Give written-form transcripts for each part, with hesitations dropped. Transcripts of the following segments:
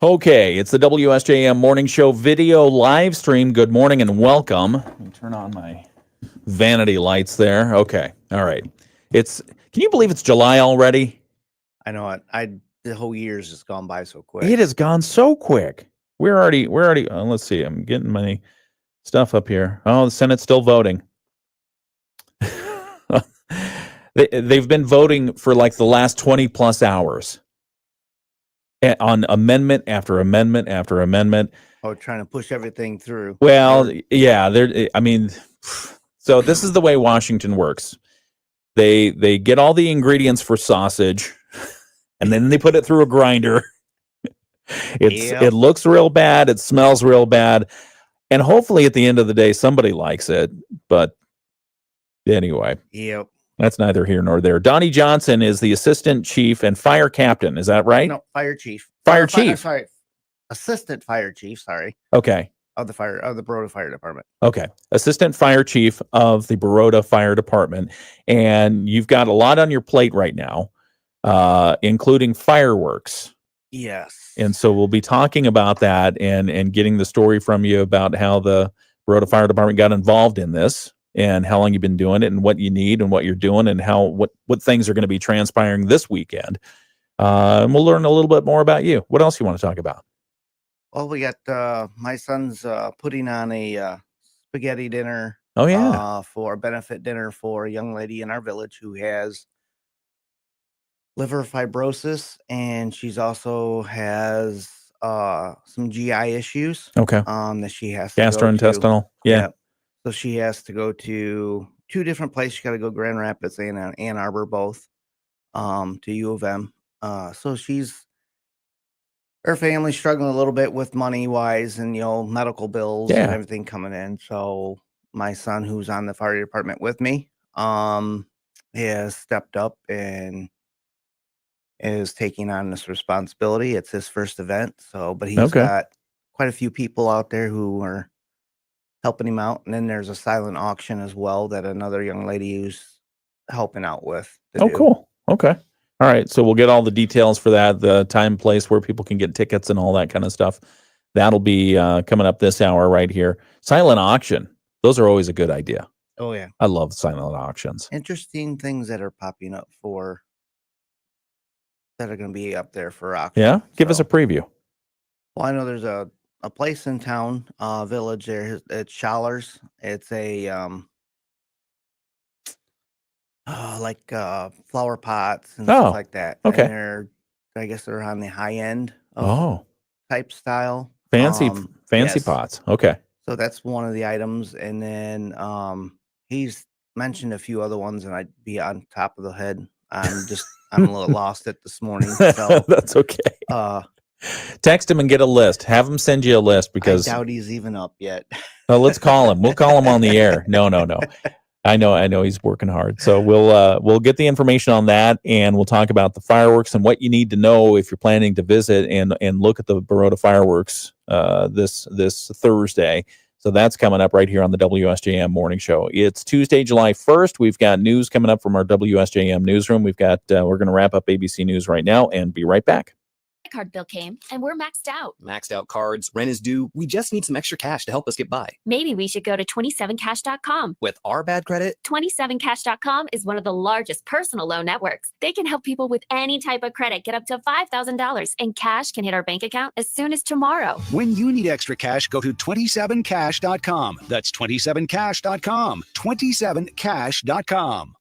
Okay, it's the WSJM Morning Show video live stream. Good morning and welcome. Let me turn on my vanity lights there. Okay, all right. Can you believe it's July already? I know it. The whole year's just gone by so quick. It has gone so quick. We're already. Let's see. I'm getting my stuff up here. Oh, the Senate's still voting. They've been voting for like the last 20 plus hours on amendment after amendment after amendment. Oh, trying to push everything through. Well, yeah. So this is the way Washington works. They get all the ingredients for sausage, and then they put it through a grinder. It looks real bad. It smells real bad. And hopefully at the end of the day, somebody likes it. But anyway, that's neither here nor there. Donnie Johnson is the assistant chief and fire captain. Is that right? No, fire chief. Sorry. Assistant fire chief. Sorry. Okay. Of the Baroda Fire Department. Okay. Assistant fire chief of the Baroda Fire Department. And you've got a lot on your plate right now, including fireworks. Yes. And so we'll be talking about that and getting the story from you about how the Baroda Fire Department got involved in this and how long you've been doing it and what you need and what you're doing and what things are going to be transpiring this weekend. And we'll learn a little bit more about you. What else you want to talk about? Well, we got my son's putting on a spaghetti dinner. Oh, yeah. For a benefit dinner for a young lady in our village who has liver fibrosis, and she's also has some GI issues. Okay. That she has gastrointestinal. Yeah. So she has to go to two different places. She got to go Grand Rapids and Ann Arbor, both to U of M. So her family's struggling a little bit with money wise and medical bills and everything coming in. So my son, who's on the fire department with me, has stepped up and is taking on this responsibility. It's his first event, but he's got quite a few people out there who are helping him out. And then there's a silent auction as well that another young lady who's helping out with. Cool. Okay. All right. So we'll get all the details for that, the time, place where people can get tickets and all that kind of stuff. That'll be coming up this hour right here. Silent auction. Those are always a good idea. Oh, yeah. I love silent auctions. Interesting things that are popping up that are going to be up there for auction. Yeah? Give us a preview. Well, I know there's a place in town, village there. It's Schallers. It's a flower pots and stuff like that. Okay. And I guess they're on the high end of type style. Fancy pots. Okay. So that's one of the items. And then he's mentioned a few other ones, and I'd be on top of the head. I'm a little lost at this morning. So that's okay. Text him and get a list. Have him send you a list because I doubt he's even up yet. No, let's call him. We'll call him on the air. No. I know he's working hard. So we'll get the information on that, and we'll talk about the fireworks and what you need to know if you're planning to visit and look at the Baroda fireworks this Thursday. So that's coming up right here on the WSJM Morning Show. It's Tuesday, July 1st. We've got news coming up from our WSJM newsroom. We're going to wrap up ABC News right now and be right back. Card bill came and we're maxed out. Maxed out cards, rent is due. We just need some extra cash to help us get by. Maybe we should go to 27cash.com. With our bad credit, 27cash.com is one of the largest personal loan networks. They can help people with any type of credit get up to $5,000, and cash can hit our bank account as soon as tomorrow. When you need extra cash, go to 27cash.com. That's 27cash.com. 27cash.com.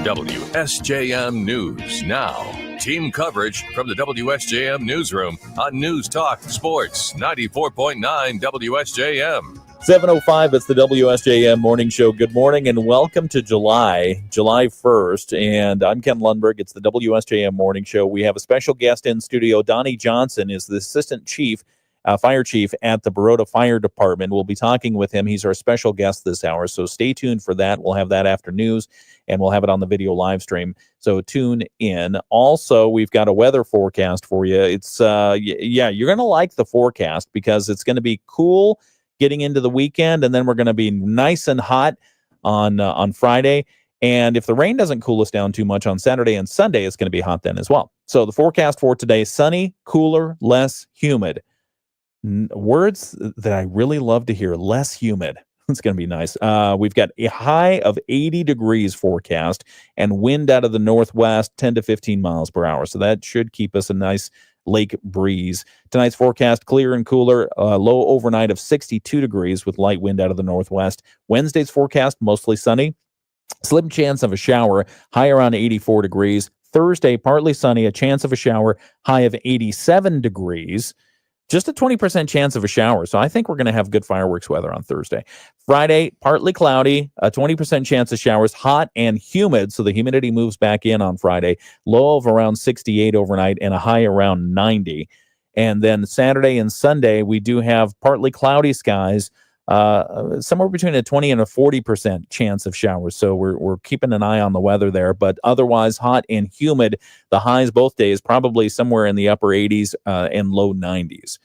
WSJM News Now. Team coverage from the WSJM Newsroom on News Talk Sports 94.9 WSJM. 7:05, it's the WSJM Morning Show. Good morning and welcome to July 1st. And I'm Ken Lundberg. It's the WSJM Morning Show. We have a special guest in studio. Donnie Johnson is the assistant chief, fire chief at the Baroda Fire Department. We'll be talking with him. He's our special guest this hour, so stay tuned for that. We'll have that after news, and we'll have it on the video live stream, so tune in. Also, we've got a weather forecast for you. It's, you're going to like the forecast because it's going to be cool getting into the weekend, and then we're going to be nice and hot on Friday. And if the rain doesn't cool us down too much on Saturday and Sunday, it's going to be hot then as well. So the forecast for today, sunny, cooler, less humid. Words that I really love to hear, less humid. It's going to be nice. We've got a high of 80 degrees forecast and wind out of the northwest, 10 to 15 miles per hour. So that should keep us a nice lake breeze. Tonight's forecast, clear and cooler, low overnight of 62 degrees with light wind out of the northwest. Wednesday's forecast, mostly sunny. Slim chance of a shower, high around 84 degrees. Thursday, partly sunny, a chance of a shower, high of 87 degrees. Just a 20% chance of a shower. So I think we're going to have good fireworks weather on Thursday. Friday, partly cloudy, a 20% chance of showers, hot and humid. So the humidity moves back in on Friday. Low of around 68 overnight and a high around 90. And then Saturday and Sunday, we do have partly cloudy skies, somewhere between a 20 and a 40% chance of showers. So we're keeping an eye on the weather there, but otherwise hot and humid. The highs both days, probably somewhere in the upper 80s and low 90s.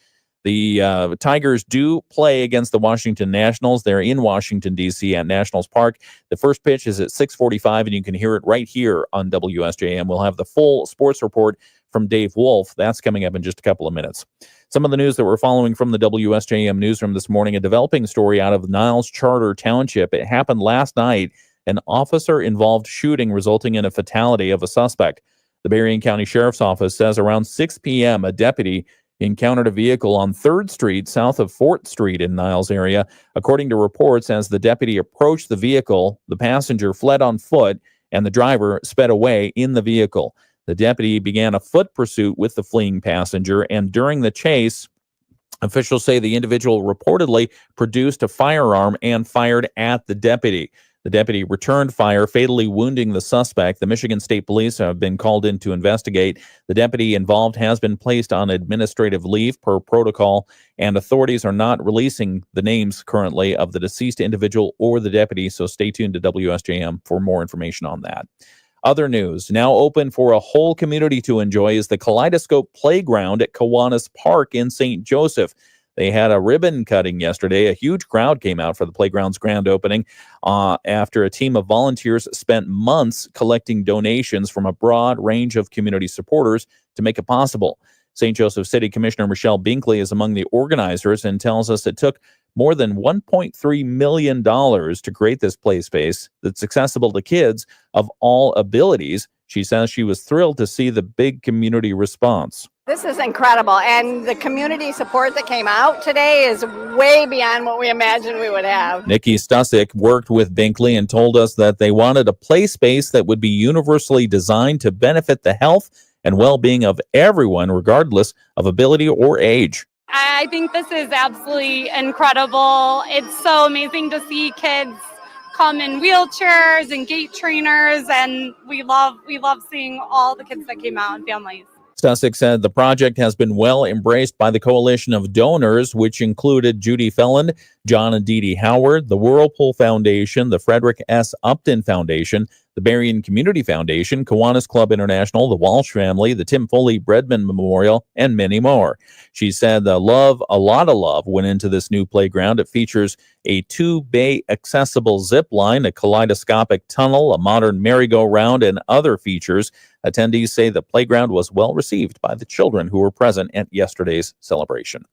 The Tigers do play against the Washington Nationals. They're in Washington, D.C. at Nationals Park. The first pitch is at 6:45, and you can hear it right here on WSJM. We'll have the full sports report from Dave Wolf. That's coming up in just a couple of minutes. Some of the news that we're following from the WSJM newsroom this morning, a developing story out of Niles Charter Township. It happened last night, an officer-involved shooting resulting in a fatality of a suspect. The Berrien County Sheriff's Office says around 6 p.m., a deputy encountered a vehicle on 3rd Street south of 4th Street in Niles area. According to reports, as the deputy approached the vehicle, the passenger fled on foot and the driver sped away in the vehicle. The deputy began a foot pursuit with the fleeing passenger, and during the chase, officials say the individual reportedly produced a firearm and fired at the deputy. The deputy returned fire, fatally wounding the suspect. The Michigan State Police have been called in to investigate. The deputy involved has been placed on administrative leave per protocol, and authorities are not releasing the names currently of the deceased individual or the deputy, so stay tuned to WSJM for more information on that. Other news, now open for a whole community to enjoy, is the Kaleidoscope Playground at Kiwanis Park in St. Joseph. They had a ribbon cutting yesterday. A huge crowd came out for the playground's grand opening after a team of volunteers spent months collecting donations from a broad range of community supporters to make it possible. St. Joseph City Commissioner Michelle Binkley is among the organizers and tells us it took more than $1.3 million to create this play space that's accessible to kids of all abilities. She says she was thrilled to see the big community response. This is incredible, and the community support that came out today is way beyond what we imagined we would have. Nikki Stusick worked with Binkley and told us that they wanted a play space that would be universally designed to benefit the health and well-being of everyone, regardless of ability or age. I think this is absolutely incredible. It's so amazing to see kids come in wheelchairs and gait trainers, and we love seeing all the kids that came out and families. Stusick said the project has been well embraced by the coalition of donors, which included Judy Felland, John and Dee Dee Howard, the Whirlpool Foundation, the Frederick S. Upton Foundation, the Berrien Community Foundation, Kiwanis Club International, the Walsh family, the Tim Foley Breadman Memorial, and many more. She said a lot of love went into this new playground. It features a 2-bay accessible zip line, a kaleidoscopic tunnel, a modern merry-go-round, and other features. Attendees say the playground was well received by the children who were present at yesterday's celebration.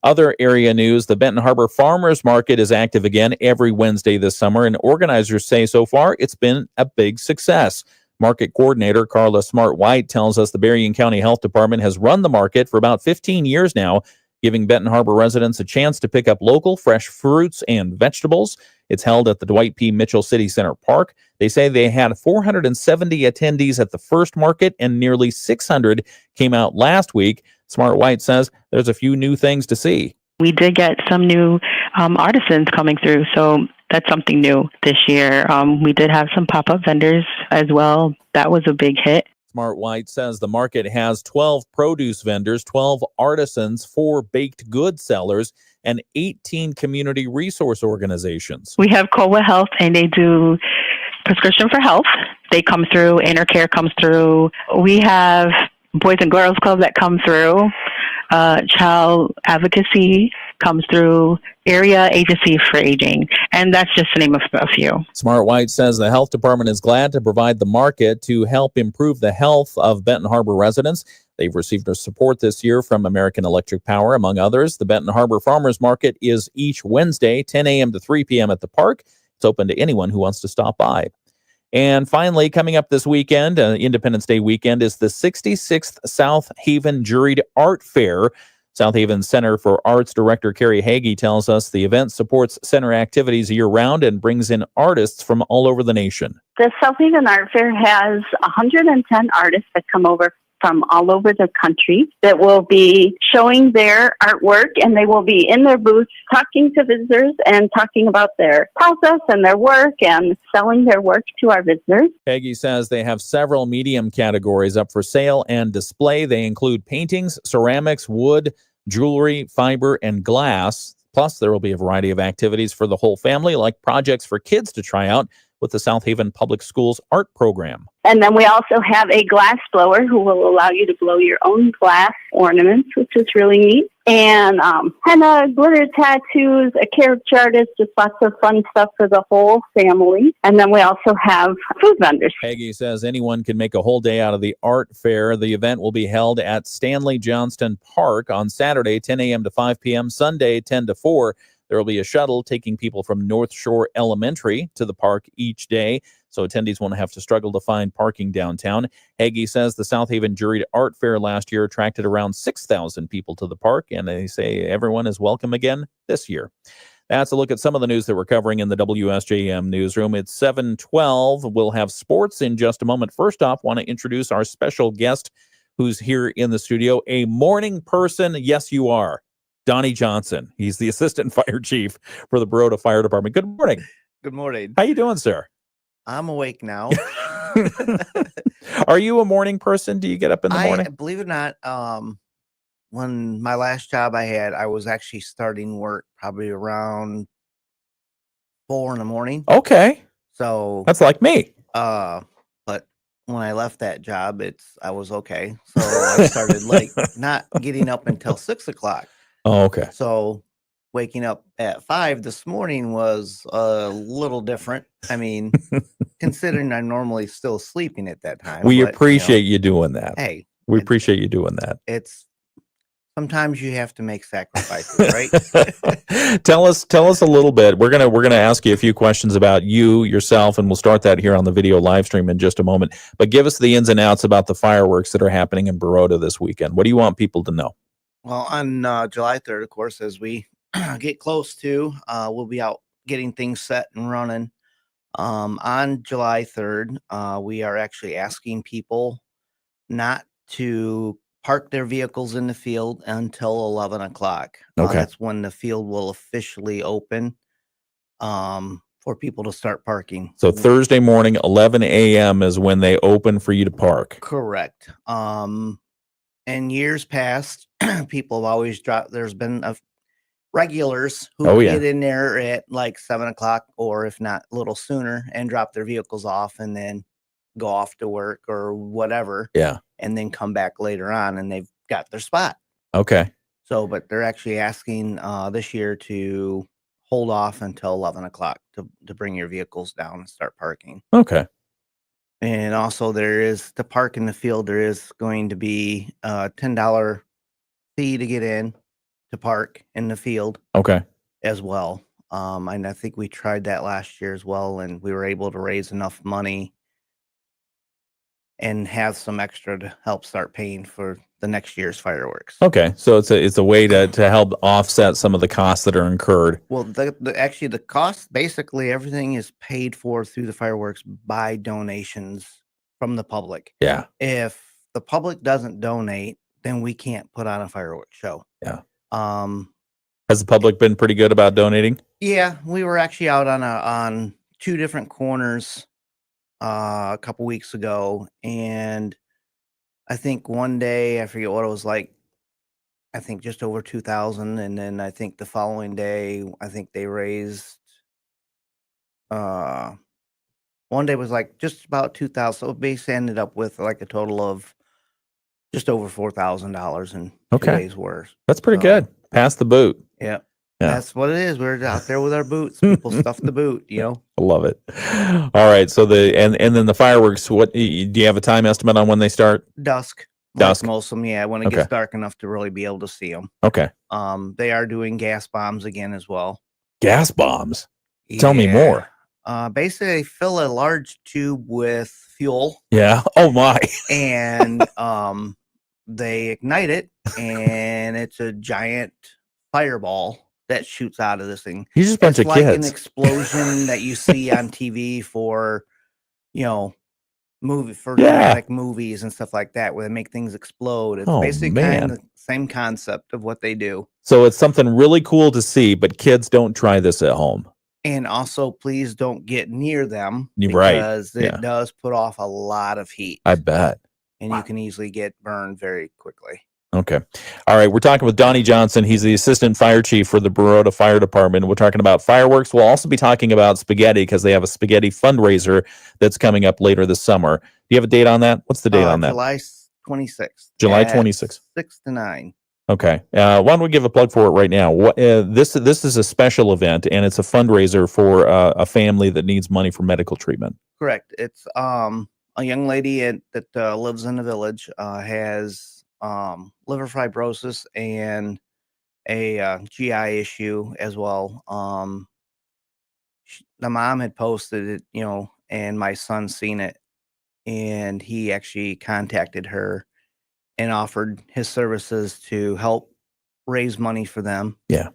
Other area news, the Benton Harbor Farmers Market is active again every Wednesday this summer, and organizers say so far it's been a big success. Market coordinator Carla Smart-White tells us the Berrien County Health Department has run the market for about 15 years now, giving Benton Harbor residents a chance to pick up local fresh fruits and vegetables. It's held at the Dwight P. Mitchell City Center Park. They say they had 470 attendees at the first market, and nearly 600 came out last week. Smart-White says there's a few new things to see. We did get some new artisans coming through, so that's something new this year. We did have some pop-up vendors as well. That was a big hit. Smart-White says the market has 12 produce vendors, 12 artisans, 4 baked goods sellers, and 18 community resource organizations. We have COA Health, and they do prescription for health. They come through. Inner Care comes through. We have Boys and Girls Club that come through. child advocacy comes through, area agency for aging, and that's just to name a few. Smart White says the health department is glad to provide the market to help improve the health of Benton Harbor residents. They've received support this year from American Electric Power, among others. The Benton Harbor Farmers Market is each Wednesday, 10 a.m. to 3 p.m. at the park. It's open to anyone who wants to stop by. And finally, coming up this weekend, Independence Day weekend, is the 66th South Haven Juried Art Fair. South Haven Center for Arts Director Carrie Hagee tells us the event supports center activities year-round and brings in artists from all over the nation. The South Haven Art Fair has 110 artists that come over from all over the country that will be showing their artwork, and they will be in their booths talking to visitors and talking about their process and their work and selling their work to our visitors. Peggy says they have several medium categories up for sale and display. They include paintings, ceramics, wood, jewelry, fiber, and glass. Plus, there will be a variety of activities for the whole family, like projects for kids to try out with the South Haven Public Schools art program. And then we also have a glass blower who will allow you to blow your own glass ornaments, which is really neat. And henna, glitter tattoos, a character artist, just lots of fun stuff for the whole family. And then we also have food vendors. Peggy says anyone can make a whole day out of the art fair. The event will be held at Stanley Johnston Park on Saturday, 10 a.m. to 5 p.m., Sunday, 10 to 4. There will be a shuttle taking people from North Shore Elementary to the park each day, so attendees won't have to struggle to find parking downtown. Hagee says the South Haven Juried Art Fair last year attracted around 6,000 people to the park, and they say everyone is welcome again this year. That's a look at some of the news that we're covering in the WSJM newsroom. It's 7:12. We'll have sports in just a moment. First off, want to introduce our special guest who's here in the studio, a morning person. Yes, you are. Donnie Johnson. He's the assistant fire chief for the Baroda Fire Department. Good morning. Good morning. How you doing, sir? I'm awake now. Are you a morning person? Do you get up in the morning? Believe it or not, when my last job I had, I was actually starting work probably around 4 in the morning. Okay. So that's like me. But when I left that job, I was okay. So I started like not getting up until 6 o'clock. Oh, okay. So waking up at 5 this morning was a little different. I mean, considering I'm normally still sleeping at that time. We appreciate you doing that. Hey, we appreciate you doing that. It's sometimes you have to make sacrifices, right? Tell us a little bit. We're gonna ask you a few questions about yourself, and we'll start that here on the video live stream in just a moment. But give us the ins and outs about the fireworks that are happening in Baroda this weekend. What do you want people to know? Well, on July 3rd, of course, as we get close to, we'll be out getting things set and running. On July 3rd, we are actually asking people not to park their vehicles in the field until 11 o'clock. Okay. That's when the field will officially open for people to start parking. So Thursday morning, 11 a.m. is when they open for you to park. Correct. In years past, people have always dropped. There's been regulars who get in there at like 7 o'clock, or if not a little sooner, and drop their vehicles off and then go off to work or whatever. Yeah. And then come back later on and they've got their spot. Okay. So, but they're actually asking this year to hold off until 11 o'clock to bring your vehicles down and start parking. Okay. And also there is to park in the field, there is going to be a $10 fee to get in to park in the field. Okay. As well. And I think we tried that last year as well, and we were able to raise enough money and have some extra to help start paying for the next year's fireworks. Okay. So it's a way to help offset some of the costs that are incurred. Well, actually the cost, basically everything is paid for through the fireworks by donations from the public. Yeah. If the public doesn't donate, then we can't put on a fireworks show. Yeah. Has the public been pretty good about donating? Yeah, we were actually out on 2 different corners a couple weeks ago, and I think one day, I forget what it was like, I think just over 2,000, and then I think the following day, I think they raised one day was like just about 2,000. So it basically ended up with like a total of just over $4,000 in 2 Okay. days worth. That's pretty So, good. Pass the boot. Yep. Yeah. That's what it is. We're out there with our boots. People stuff the boot, you know. I love it. All right. So and then the fireworks, do you have a time estimate on when they start? Dusk. Dusk. Like most of them, yeah, when it Okay. gets dark enough to really be able to see them. Okay. They are doing gas bombs again as well. Gas bombs? Tell me more. Basically, they fill a large tube with fuel. Yeah. Oh, my. And they ignite it, and it's a giant fireball that shoots out of this thing. You're just a bunch It's of like an kids. explosion that you see on TV for, dramatic movies and stuff like that, where they make things explode. It's basically kind of the same concept of what they do. So it's something really cool to see, but kids, don't try this at home. And also, please don't get near them, Right. because it does put off a lot of heat. I bet. And you can easily get burned very quickly. Okay. All right. We're talking with Donnie Johnson. He's the assistant fire chief for the Baroda Fire Department. We're talking about fireworks. We'll also be talking about spaghetti, because they have a spaghetti fundraiser that's coming up later this summer. Do you have a date on that? What's the date on that? July 26th. July at 26th. 6 to 9. Okay. Why don't we give a plug for it right now? This is a special event, and it's a fundraiser for a family that needs money for medical treatment. Correct. It's a young lady that lives in the village, has liver fibrosis and a GI issue as well. The mom had posted it, and my son seen it, and he actually contacted her and offered his services to help raise money for them. Yeah.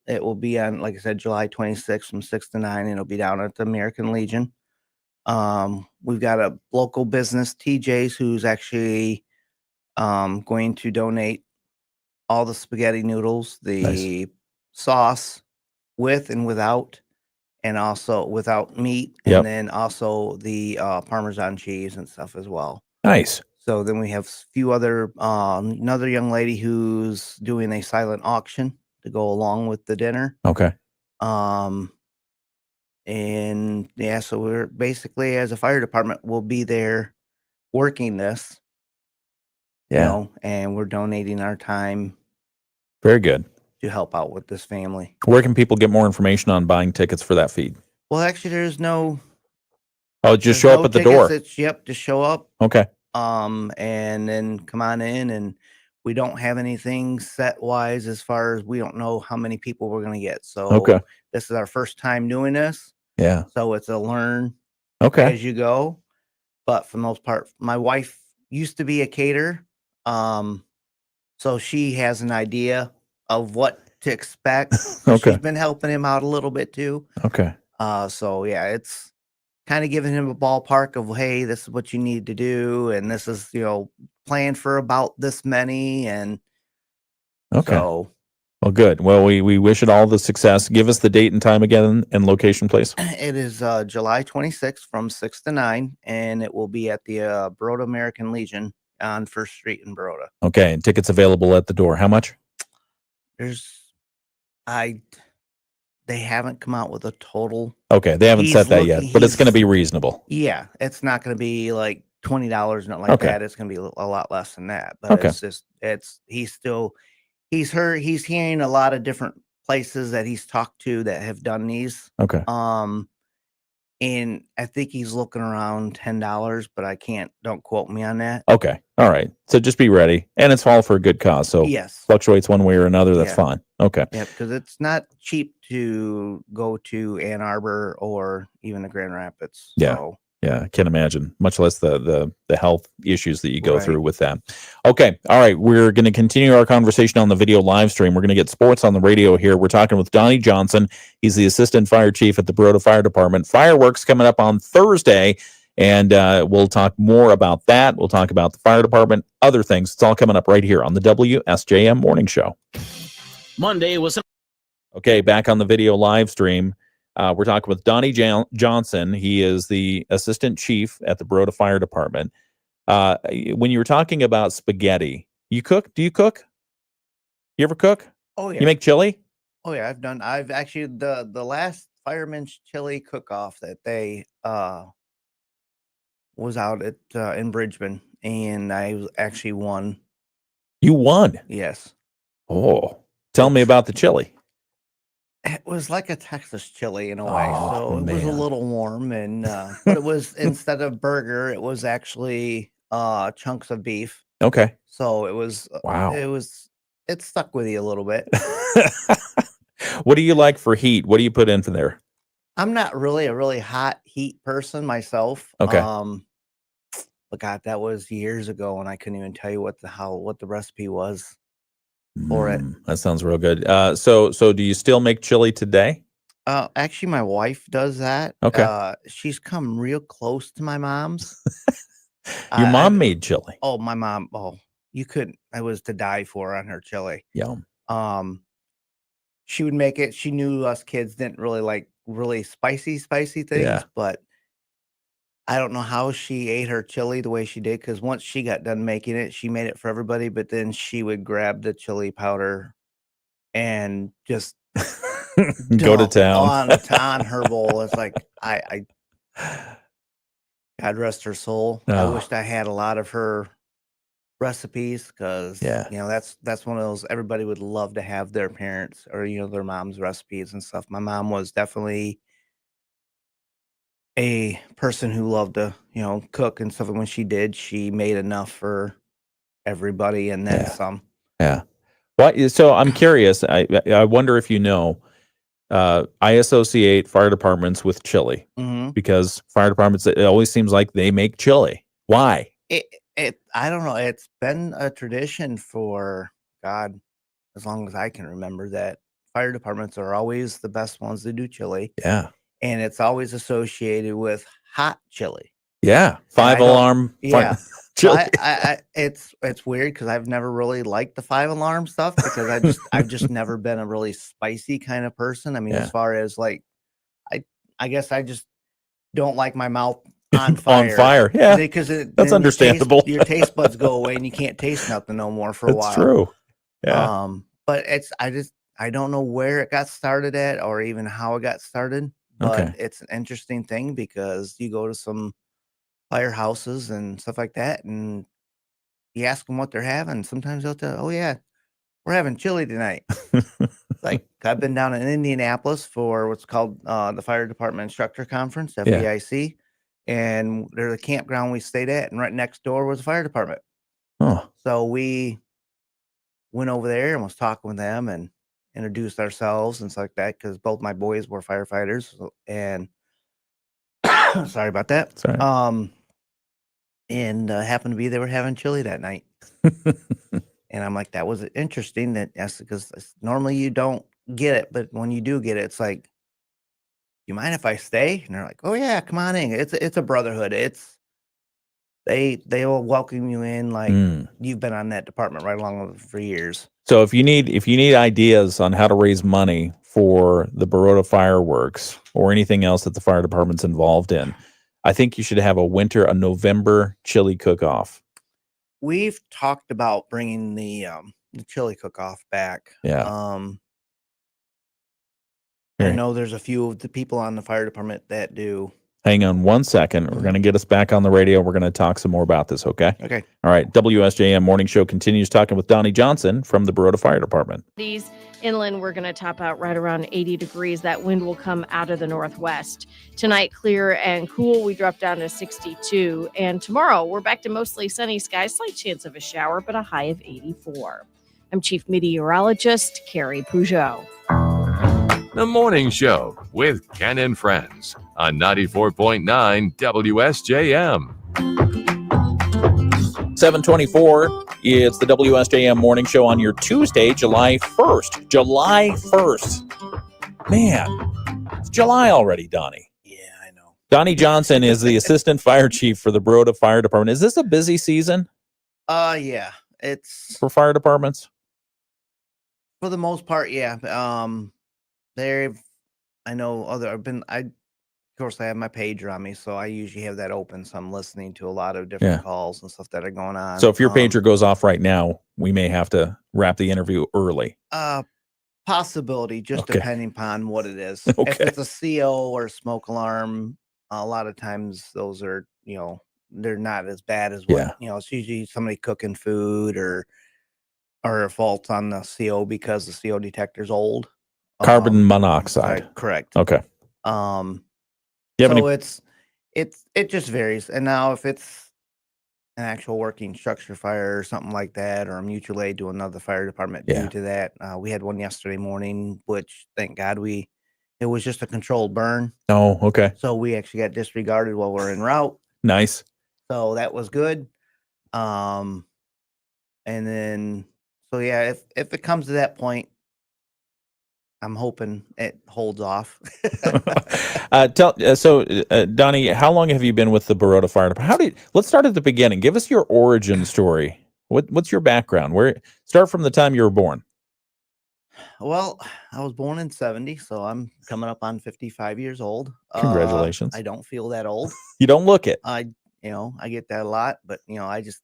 It will be on, like I said, July 26th from 6 to 9, and it'll be down at the American Legion. We've got a local business, TJ's, who's actually going to donate all the spaghetti noodles, the sauce with and without, and also without meat, and then also the Parmesan cheese and stuff as well. Nice. So then we have a few other, another young lady who's doing a silent auction to go along with the dinner. Okay. And yeah, so we're basically, as a fire department, we'll be there working this. Yeah. And we're donating our time. Very good. To help out with this family. Where can people get more information on buying tickets for that feed? Well, actually, there's no. Oh, just show up at the door. Just show up. Okay. And then come on in, and we don't have anything set wise as far as we don't know how many people we're going to get. So this is our first time doing this. Yeah. So it's a learn as you go. But for the most part, my wife used to be a caterer. So she has an idea of what to expect. She's been helping him out a little bit too. Okay. So yeah, it's kind of giving him a ballpark of, hey, this is what you need to do, and this is, plan for about this many, and so. Well, good. Well, we wish it all the success. Give us the date and time again and location, please. It is July 26th from 6 to 9, and it will be at the Baroda American Legion on First Street in Baroda. Okay, and tickets available at the door. How much? They haven't come out with a total. Okay, they haven't set that yet, but it's going to be reasonable. Yeah, it's not going to be like $20, nothing like that. It's going to be a lot less than that. But he's hearing a lot of different places that he's talked to that have done these. Okay. And I think he's looking around $10, but don't quote me on that. Okay. All right. So just be ready. And it's all for a good cause. So fluctuates one way or another. That's fine. Okay. Yeah, because it's not cheap to go to Ann Arbor or even the Grand Rapids. Yeah. So. Yeah, I can't imagine, much less the health issues that you go through with that. Okay. All right. We're going to continue our conversation on the video live stream. We're going to get sports on the radio here. We're talking with Donnie Johnson. He's the assistant fire chief at the Baroda Fire Department. Fireworks coming up on Thursday, and we'll talk more about that. We'll talk about the fire department, other things. It's all coming up right here on the WSJM Morning Show. Monday was... Okay, back on the video live stream. We're talking with Donnie Johnson. He is the assistant chief at the Baroda Fire Department. When you were talking about spaghetti, you cook? Do you cook? You ever cook? Oh, yeah. You make chili? Oh, yeah. I've actually, the last fireman's chili cook-off that they was out at in Bridgman, and I actually won. You won. Yes. Oh, tell me about the chili. It was like a Texas chili in a way, Oh, so it was a man. little warm, and but it was instead of burger, it was actually chunks of beef. Okay. So it was Wow. it stuck with you a little bit. What do you like for heat? What do you put in for there? I'm not really a really hot heat person myself. Okay. But God, that was years ago, and I couldn't even tell you what the recipe was for it. That sounds real good. So do you still make chili today? Actually, my wife does that. Okay. She's come real close to my mom's. Your mom I've made chili. Oh, my mom. Oh, you couldn't. I was to die for on her chili. Yum. She would make it. She knew us kids didn't really like really spicy things, Yeah. but I don't know how she ate her chili the way she did, because once she got done making it, she made it for everybody, but then she would grab the chili powder and just Go to dump town. on her bowl. It's like I God rest her soul. I Oh. wished I had a lot of her recipes, because Yeah. that's one of those everybody would love to have their parents or their mom's recipes and stuff. My mom was definitely a person who loved to cook and stuff, and when she did, she made enough for everybody and then some. Yeah. Well, so I'm curious. I wonder if you know. I associate fire departments with chili because fire departments, it always seems like they make chili. Why? I don't know. It's been a tradition for God, as long as I can remember, that fire departments are always the best ones to do chili. Yeah. And it's always associated with hot chili. Yeah. 5-alarm. Yeah. Chili. It's weird because I've never really liked the 5-alarm stuff, because I've just never been a really spicy kind of person. I mean, as far as like, I guess I just don't like my mouth on fire. On fire. Yeah. Because that's understandable. Your taste buds go away and you can't taste nothing no more for a while. That's true. Yeah. But I don't know where it got started at or even how it got started. But it's an interesting thing, because you go to some firehouses and stuff like that, and you ask them what they're having. Sometimes they'll tell, "Oh yeah, we're having chili tonight." Like, I've been down in Indianapolis for what's called the Fire Department Instructor Conference, FDIC, and there's a campground we stayed at, and right next door was the fire department. Oh. So we went over there and was talking with them and introduced ourselves and stuff like that, because both my boys were firefighters, and sorry about that. Sorry. And happened to be they were having chili that night. And I'm like, that was interesting. Because normally you don't get it, but when you do get it, it's like, you mind if I stay? And they're like, oh yeah, come on in. It's a brotherhood. They will welcome you in like you've been on that department right along with for years. So if you need ideas on how to raise money for the Baroda fireworks or anything else that the fire department's involved in, I think you should have a November chili cook-off. We've talked about bringing the chili cook-off back. Yeah. I know there's a few of the people on the fire department that do. Hang on one second. We're going to get us back on the radio. We're going to talk some more about this, okay? Okay. All right. WSJM Morning Show continues talking with Donnie Johnson from the Baroda Fire Department. These inland, we're going to top out right around 80 degrees. That wind will come out of the northwest. Tonight, clear and cool. We drop down to 62. And tomorrow, we're back to mostly sunny skies. Slight chance of a shower, but a high of 84. I'm Chief Meteorologist Carrie Peugeot. The Morning Show with Ken and Friends on 94.9 WSJM. 7:24. It's the WSJM Morning Show on your Tuesday, July 1st. July 1st. Man, it's July already, Donnie. Yeah, I know. Donnie Johnson is the Assistant Fire Chief for the Baroda Fire Department. Is this a busy season? Yeah. It's for fire departments? For the most part, yeah. I know of course I have my pager on me, so I usually have that open, so I'm listening to a lot of different calls and stuff that are going on. So if your pager goes off right now, we may have to wrap the interview early. Possibility, just depending upon what it is. If it's a CO or smoke alarm, a lot of times those are, they're not as bad as Yeah. what, it's usually somebody cooking food or a fault on the CO because the CO detector's old. Carbon monoxide. Right, correct. Okay. Um, Do you have so any? it just varies. And now if it's an actual working structure fire or something like that, or a mutual aid to another fire department Yeah. due to that, we had one yesterday morning, which thank God it was just a controlled burn. Oh, okay. So we actually got disregarded while we're en route. Nice. So that was good. And then, so yeah, if it comes to that point, I'm hoping it holds off. Donnie, how long have you been with the Baroda Fire Department? Let's start at the beginning. Give us your origin story. What's your background? Start from the time you were born. Well, I was born in 70, so I'm coming up on 55 years old. Congratulations. I don't feel that old. You don't look it. I get that a lot, but if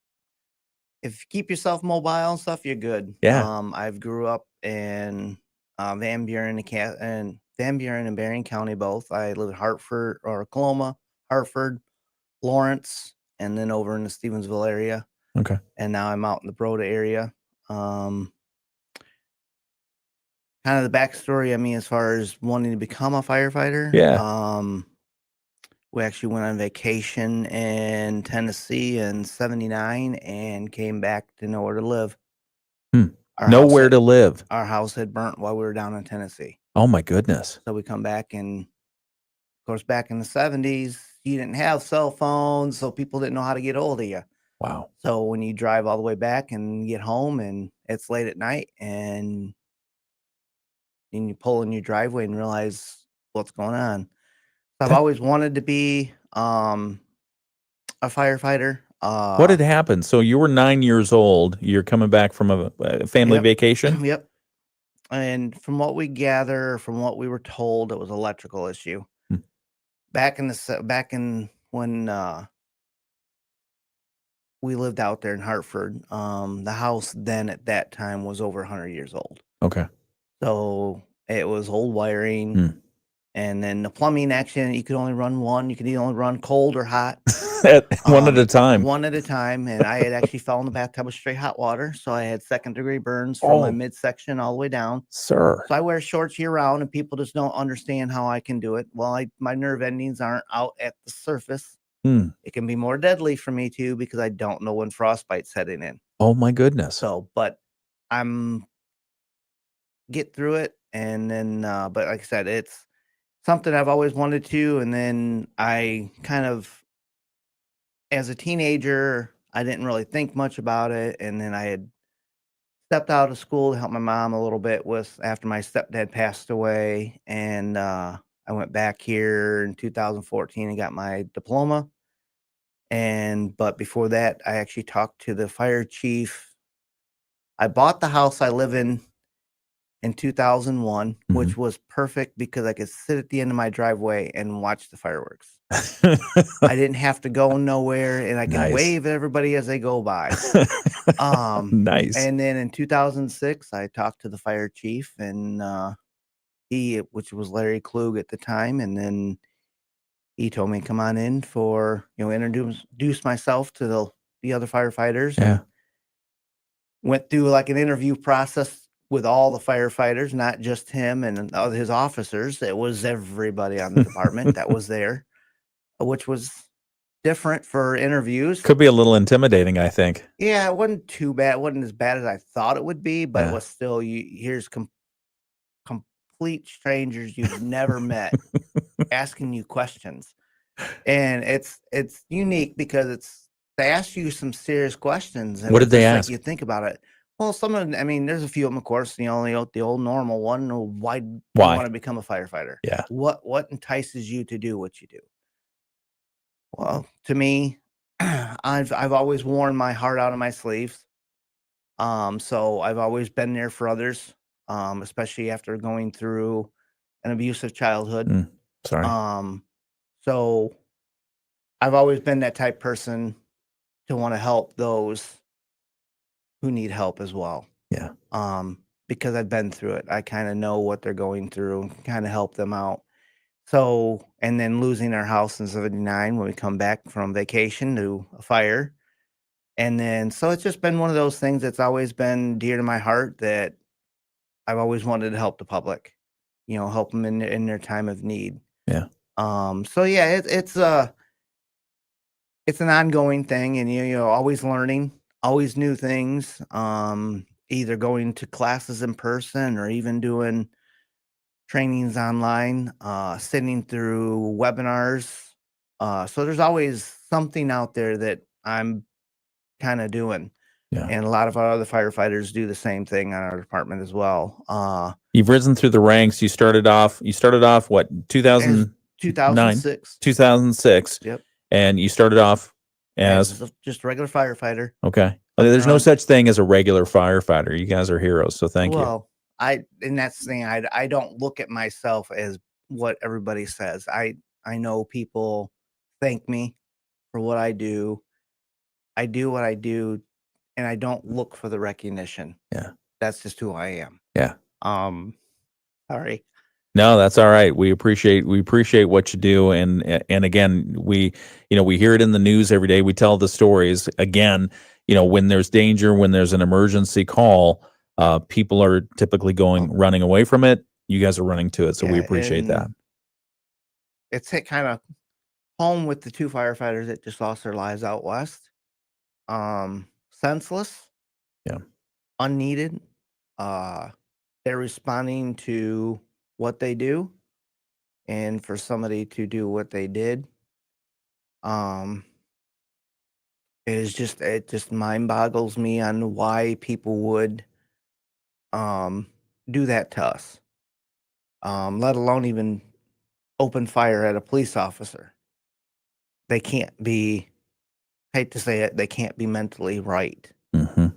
you keep yourself mobile and stuff, you're good. Yeah. I've grew up in Van Buren and Berrien County both. I live in Hartford or Coloma, Hartford, Lawrence, and then over in the Stevensville area. Okay. And now I'm out in the Baroda area. Kind of the backstory, as far as wanting to become a firefighter. Yeah. We actually went on vacation in Tennessee in 79 and came back to nowhere to live. Nowhere to live. Our house had burnt while we were down in Tennessee. Oh my goodness. So we come back, and of course, back in the 70s, you didn't have cell phones, so people didn't know how to get hold of you. Wow. So when you drive all the way back and get home and it's late at night and you pull in your driveway and realize what's going on. I've always wanted to be a firefighter. What had happened? So you were 9 years old. You're coming back from a family vacation? Yep. And from what we gather, from what we were told, it was an electrical issue. Back in when we lived out there in Hartford, the house then at that time was over 100 years old. Okay. So it was old wiring. And then the plumbing action, you could only run one. You could only run cold or hot. One at a time. One at a time. And I had actually fell in the bathtub with straight hot water. So I had second-degree burns from my midsection all the way down. Sir. So I wear shorts year-round, and people just don't understand how I can do it. Well, my nerve endings aren't out at the surface. It can be more deadly for me, too, because I don't know when frostbite's setting in. Oh, my goodness. So, but I'm get through it. And then, but like I said, it's something I've always wanted to. And then I kind of, as a teenager, I didn't really think much about it. And then I had stepped out of school to help my mom a little bit after my stepdad passed away. And I went back here in 2014 and got my diploma. But before that, I actually talked to the fire chief. I bought the house I live in 2001, which was perfect because I could sit at the end of my driveway and watch the fireworks. I didn't have to go nowhere, and I could wave at everybody as they go by. Nice. And then in 2006, I talked to the fire chief, and which was Larry Klug at the time, and then he told me to come on in for introduce myself to the other firefighters. Yeah. And went through like an interview process with all the firefighters, not just him and his officers. It was everybody on the department that was there, which was different for interviews. Could be a little intimidating, I think. Yeah, it wasn't too bad. It wasn't as bad as I thought it would be, but it was still, here's complete strangers you've never met asking you questions. And it's unique because they ask you some serious questions. And what did they ask? Like you think about it. Well, some of them, there's a few of them, of course, the old normal one. Why do you want to become a firefighter? Yeah. What entices you to do what you do? Well, to me, I've always worn my heart out of my sleeves. So I've always been there for others, especially after going through an abusive childhood. Sorry. So I've always been that type of person to want to help those who need help as well. Yeah. Because I've been through it. I kind of know what they're going through and kind of help them out. So, and then losing our house in 79 when we come back from vacation to a fire. And then, so it's just been one of those things that's always been dear to my heart, that I've always wanted to help the public, help them in their time of need. Yeah. So yeah, it's an ongoing thing, and always learning, always new things. Either going to classes in person or even doing trainings online, sitting through webinars. So there's always something out there that I'm kind of doing. Yeah. And a lot of our other firefighters do the same thing in our department as well. You've risen through the ranks. You started off what, 2009? 2006. 2006. Yep. And you started off as just a regular firefighter. okay. There's no such thing as a regular firefighter. You guys are heroes, so thank you. Well, and that's the thing. I don't look at myself as what everybody says. I know people thank me for what I do. I do what I do, and I don't look for the recognition. Yeah. That's just who I am. Yeah. Sorry. No, that's all right. We appreciate what you do, and again, we hear it in the news every day. We tell the stories. Again, when there's danger, when there's an emergency call, people are typically running away from it. You guys are running to it, so we appreciate that. It's hit kind of home with the two firefighters that just lost their lives out west. Senseless. Yeah. Unneeded. They're responding to what they do, and for somebody to do what they did, it just mind boggles me on why people would do that to us, let alone even open fire at a police officer. They can't be, hate to say it, they can't be mentally right. Mm-hmm.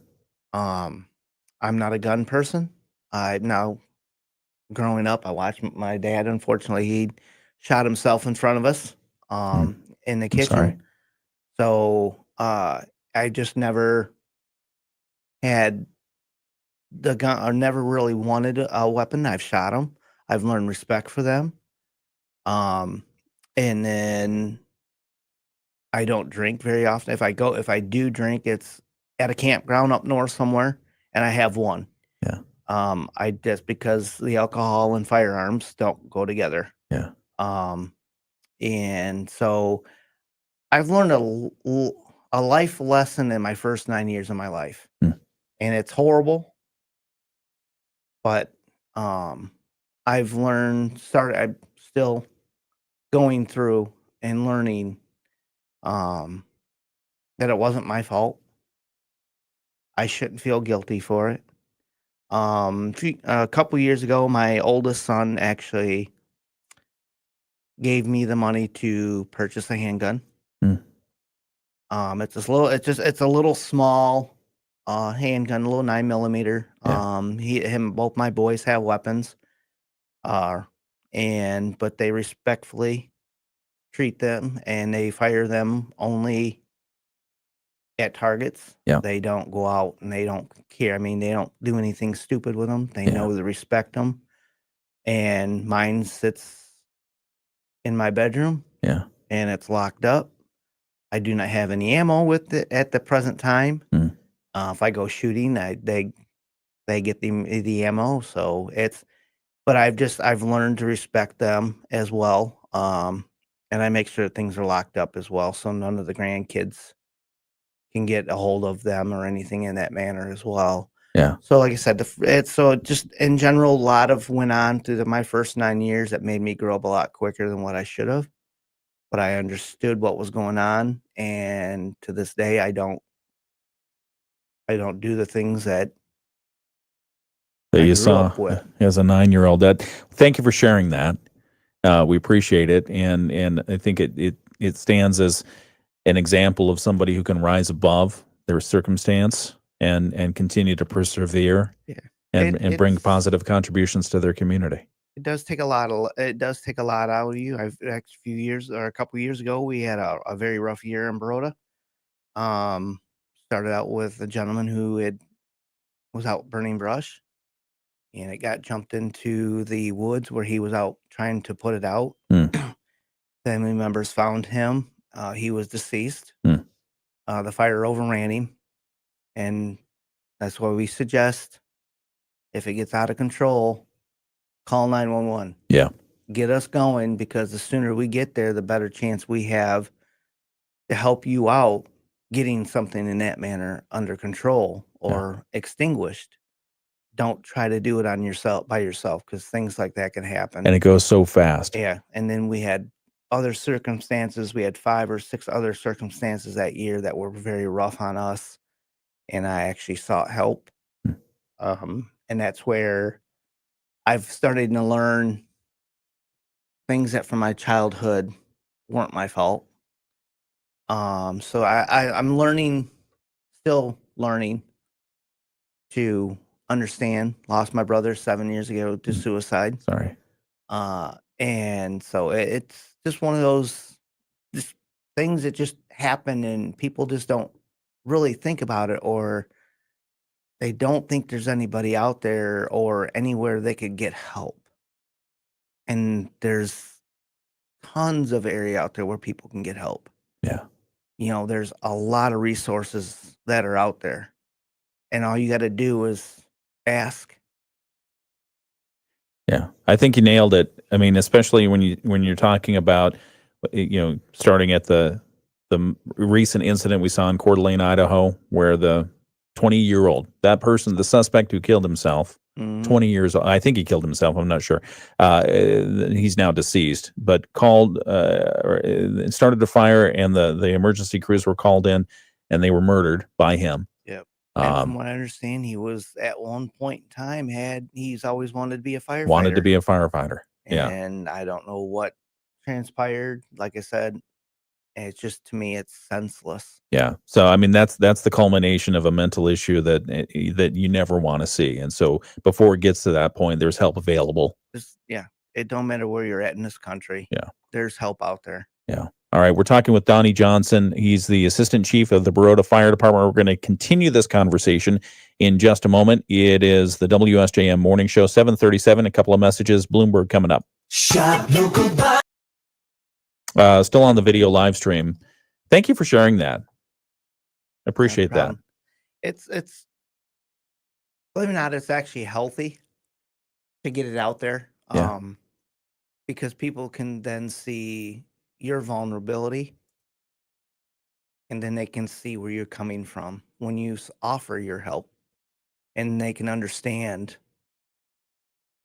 I'm not a gun person. Growing up, I watched my dad. Unfortunately, he shot himself in front of us in the kitchen. Sorry. So I just never had the gun, or never really wanted a weapon. I've shot them. I've learned respect for them. And then I don't drink very often. If I do drink, it's at a campground up north somewhere, and I have one. Yeah. I just, because the alcohol and firearms don't go together. Yeah. And so I've learned a life lesson in my first 9 years of my life, and it's horrible, but I've learned. I'm still going through and learning that it wasn't my fault. I shouldn't feel guilty for it. A couple years ago, my oldest son actually gave me the money to purchase a handgun. It's a little small handgun, a little 9mm. Yeah. Both my boys have weapons, but they respectfully treat them, and they fire them only at targets. Yeah. They don't go out, and they don't care. I mean, they don't do anything stupid with them. They know to respect them. And mine sits in my bedroom. Yeah. And it's locked up. I do not have any ammo with it at the present time. If I go shooting, they get the ammo. So but I've learned to respect them as well. And I make sure things are locked up as well, so none of the grandkids can get a hold of them or anything in that manner as well. Yeah. So like I said, just in general, a lot of went on through my first 9 years that made me grow up a lot quicker than what I should have. But I understood what was going on, and to this day, I don't do the things that you saw as a 9-year-old. Thank you for sharing that. We appreciate it, and I think it stands as an example of somebody who can rise above their circumstance and continue to persevere, and bring positive contributions to their community. It does take a lot out of you. A couple years ago, we had a very rough year in Baroda. Started out with a gentleman who was out burning brush, and it got jumped into the woods where he was out trying to put it out. Family members found him. He was deceased. The fire overran him, and that's why we suggest if it gets out of control, call 911. Yeah. Get us going, because the sooner we get there, the better chance we have to help you out getting something in that manner under control or extinguished. Don't try to do it on yourself by yourself, because things like that can happen. And it goes so fast. Yeah. And then we had other circumstances. We had 5 or 6 other circumstances that year that were very rough on us. And I actually sought help. And that's where I've started to learn things that from my childhood weren't my fault. So I'm learning, still learning to understand. Lost my brother 7 years ago to suicide. Sorry. And so it's just one of those just things that just happen, and people just don't really think about it, or they don't think there's anybody out there or anywhere they could get help. And there's tons of area out there where people can get help. Yeah. There's a lot of resources that are out there, and all you got to do is ask. Yeah, I think you nailed it. I mean, especially when you're talking about, starting at the recent incident we saw in Coeur d'Alene, Idaho, where the 20-year-old, that person, the suspect who killed himself, 20 years old, I think he killed himself, I'm not sure. He's now deceased, but called, started a fire, and the emergency crews were called in, and they were murdered by him. Yep. And from what I understand, he was at one point in time he's always wanted to be a firefighter. Wanted to be a firefighter. Yeah. And I don't know what transpired. Like I said, it's just, to me, it's senseless. Yeah. So, I mean, that's the culmination of a mental issue that you never want to see. And so before it gets to that point, there's help available. It don't matter where you're at in this country. Yeah. There's help out there. Yeah. All right. We're talking with Donnie Johnson. He's the assistant chief of the Baroda Fire Department. We're going to continue this conversation in just a moment. It is the WSJM Morning Show, 7:37. A couple of messages. Bloomberg coming up. Shop local. Still on the video live stream. Thank you for sharing that. I appreciate that. It's believe it or not, it's actually healthy to get it out there. Yeah. Because people can then see your vulnerability, and then they can see where you're coming from when you offer your help, and they can understand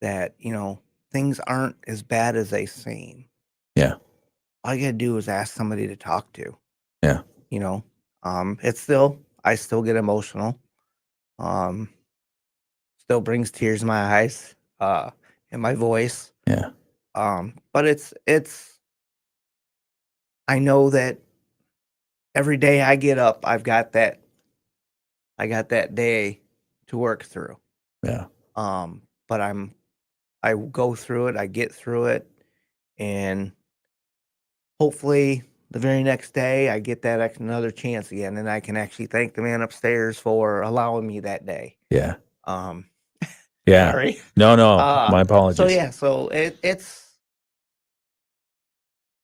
that, things aren't as bad as they seem. Yeah. All you gotta do is ask somebody to talk to. Yeah. I still get emotional. Still brings tears in my eyes, in my voice. Yeah. But I know that every day I get up, I got that day to work through. Yeah. But I go through it, I get through it, and hopefully the very next day I get that another chance again, and I can actually thank the man upstairs for allowing me that day. Yeah. Yeah. Sorry. No, my apologies. So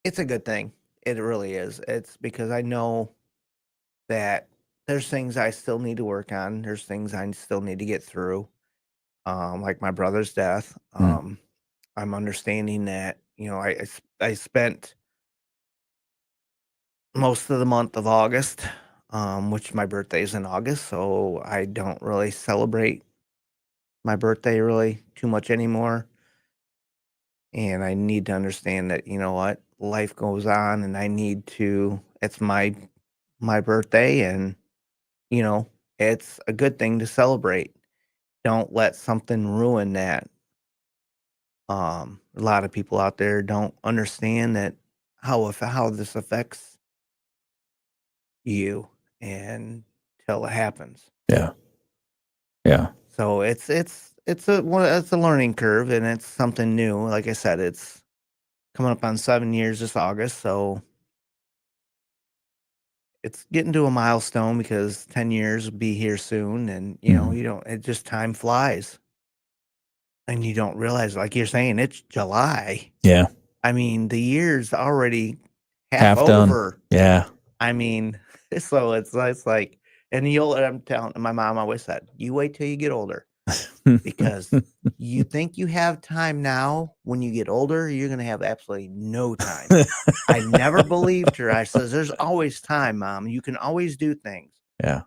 it's a good thing. It really is. It's because I know that there's things I still need to work on. There's things I still need to get through. Like my brother's death. I'm understanding that, I spent most of the month of August, which my birthday is in August, so I don't really celebrate my birthday really too much anymore. And I need to understand that, what, life goes on, and it's my birthday, and, it's a good thing to celebrate. Don't let something ruin that. A lot of people out there don't understand that how this affects you until it happens. Yeah. Yeah. So it's a learning curve, and it's something new. Like I said, it's coming up on 7 years this August, so it's getting to a milestone, because 10 years will be here soon, and it just time flies. And you don't realize, like you're saying, it's July. Yeah. I mean, the year's already Half half done. over. Yeah. I mean, so it's like, and I'm telling my mom always said, you wait till you get older, because you think you have time now. When you get older, you're going to have absolutely no time. I never believed her. I says, there's always time, Mom. You can always do things. Yeah.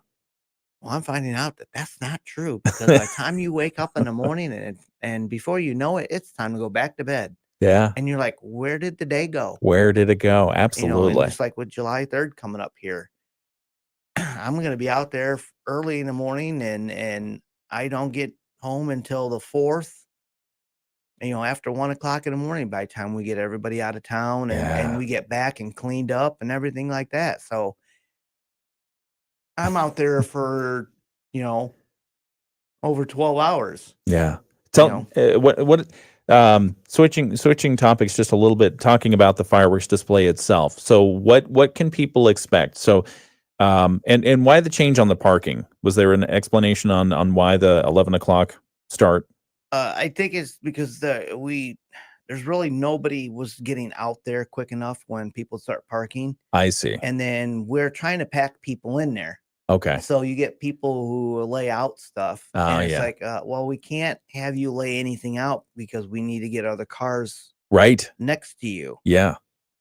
Well, I'm finding out that that's not true, because by the time you wake up in the morning and before you know it, it's time to go back to bed. Yeah. And you're like, where did the day go? Where did it go? Absolutely. And just like with July 3rd coming up here, I'm going to be out there early in the morning, and I don't get home until the 4th, after 1:00 in the morning, by the time we get everybody out of town and we get back and cleaned up and everything like that. So I'm out there for, over 12 hours. Yeah. Switching topics just a little bit, talking about the fireworks display itself. So what can people expect? So, and why the change on the parking? Was there an explanation on why the 11 o'clock start? I think it's because there's really nobody was getting out there quick enough when people start parking. I see. And then we're trying to pack people in there. Okay. So you get people who lay out stuff. Oh, and it's yeah. like, well, we can't have you lay anything out because we need to get other cars Right next to you. Yeah.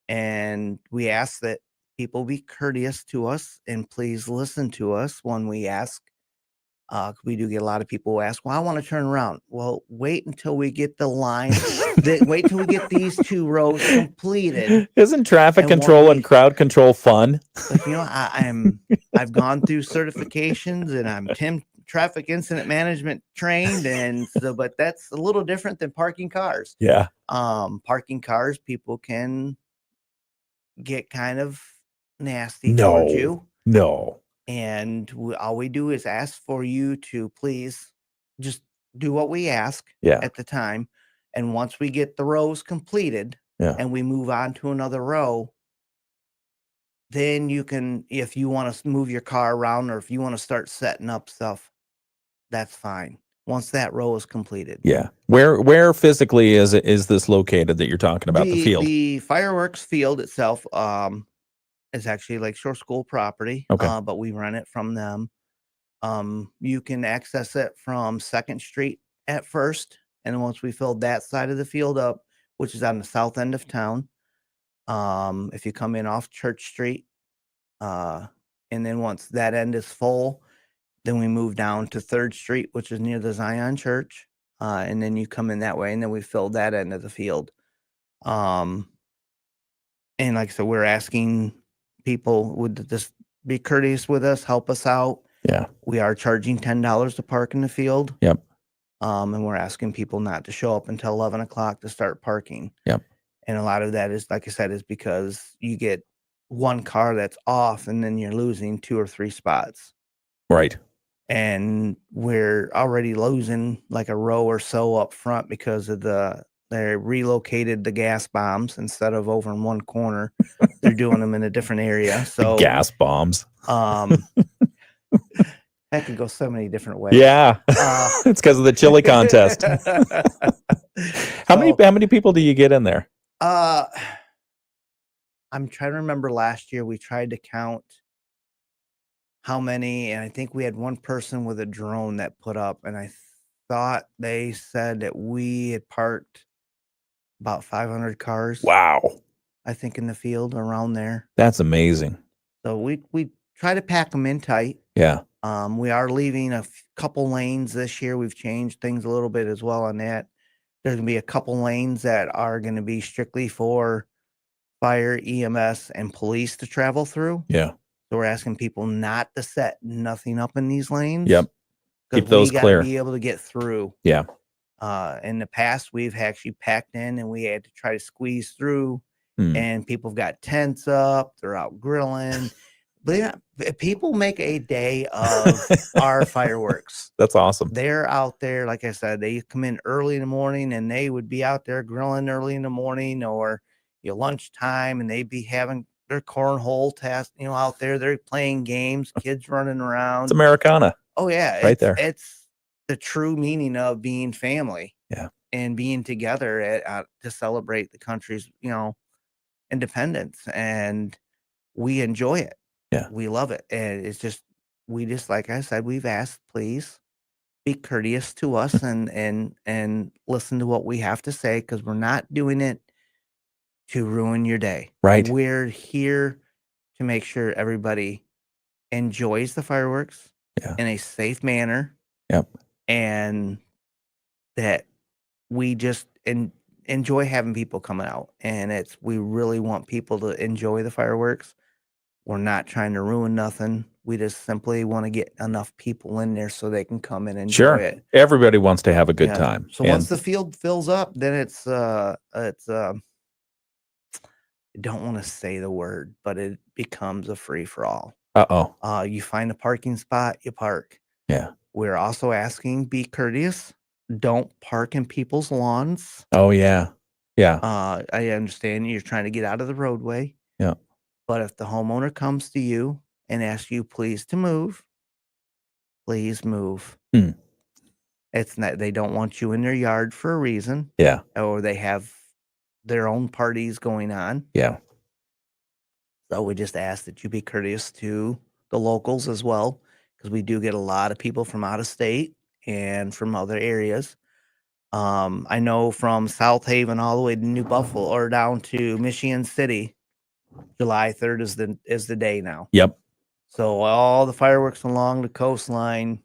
And we ask that people be courteous to us and please listen to us when we ask. We do get a lot of people who ask, well, I want to turn around. Well, wait until we get the line. Wait till we get these 2 rows completed. Isn't traffic control and crowd control fun? Like, I've gone through certifications, and I'm traffic incident management trained. And so, but that's a little different than parking cars. Yeah. Parking cars, people can get kind of nasty towards you. No. And all we do is ask for you to please just do what we ask at the time. And once we get the rows completed and we move on to another row, then you can, if you want to move your car around or if you want to start setting up stuff, that's fine. Once that row is completed. Yeah. Where physically is this located that you're talking about, the field? The fireworks field itself, is actually Lakeshore School property. Okay. But we rent it from them. You can access it from 2nd Street at first. And then once we filled that side of the field up, which is on the south end of town, if you come in off Church Street, and then once that end is full, then we move down to 3rd Street, which is near the Zion Church. And then you come in that way, and then we filled that end of the field. And like I said, we're asking people would just be courteous with us, help us out. Yeah. We are charging $10 to park in the field. Yep. And we're asking people not to show up until 11 o'clock to start parking. Yep. And a lot of that is, like I said, is because you get one car that's off and then you're losing 2 or 3 spots. Right. And we're already losing like a row or so up front because of they relocated the gas bombs. Instead of over in one corner, they're doing them in a different area. So gas bombs. That could go so many different ways. Yeah. It's because of the chili contest. How many people do you get in there? I'm trying to remember last year we tried to count how many, and I think we had one person with a drone that put up, and I thought they said that we had parked about 500 cars. Wow. I think in the field around there. That's amazing. So we try to pack them in tight. Yeah. We are leaving a couple lanes this year. We've changed things a little bit as well on that. There's going to be a couple lanes that are going to be strictly for fire, EMS, and police to travel through. Yeah. So we're asking people not to set nothing up in these lanes. Yep. Keep those clear. Be able to get through. Yeah. In the past, we've actually packed in and we had to try to squeeze through. And people have got tents up. They're out grilling. But people make a day of our fireworks. That's awesome. They're out there, like I said, they come in early in the morning and they would be out there grilling early in the morning or lunchtime, and they'd be having their cornhole test, out there. They're playing games, kids running around. It's Americana. Oh yeah, right there. It's the true meaning of being family. Yeah. And being together to celebrate the country's, independence. And we enjoy it. Yeah. We love it. And it's just, like I said, we've asked, please be courteous to us and listen to what we have to say, because we're not doing it to ruin your day. Right. We're here to make sure everybody enjoys the fireworks in a safe manner. Yep. And that we just enjoy having people coming out. And we really want people to enjoy the fireworks. We're not trying to ruin nothing. We just simply want to get enough people in there so they can come and enjoy it. Everybody wants to have a good Yeah. time. So once the field fills up, then it's I don't want to say the word, but it becomes a free for all. You find a parking spot, you park. Yeah. We're also asking, be courteous. Don't park in people's lawns. Oh yeah. Yeah. I understand you're trying to get out of the roadway. Yeah. But if the homeowner comes to you and asks you please to move, please move. It's not, they don't want you in their yard for a reason. Yeah. Or they have their own parties going on. Yeah. So we just ask that you be courteous to the locals as well, because we do get a lot of people from out of state and from other areas. I know from South Haven all the way to New Buffalo or down to Michigan City, July 3rd is the day now. Yep. So all the fireworks along the coastline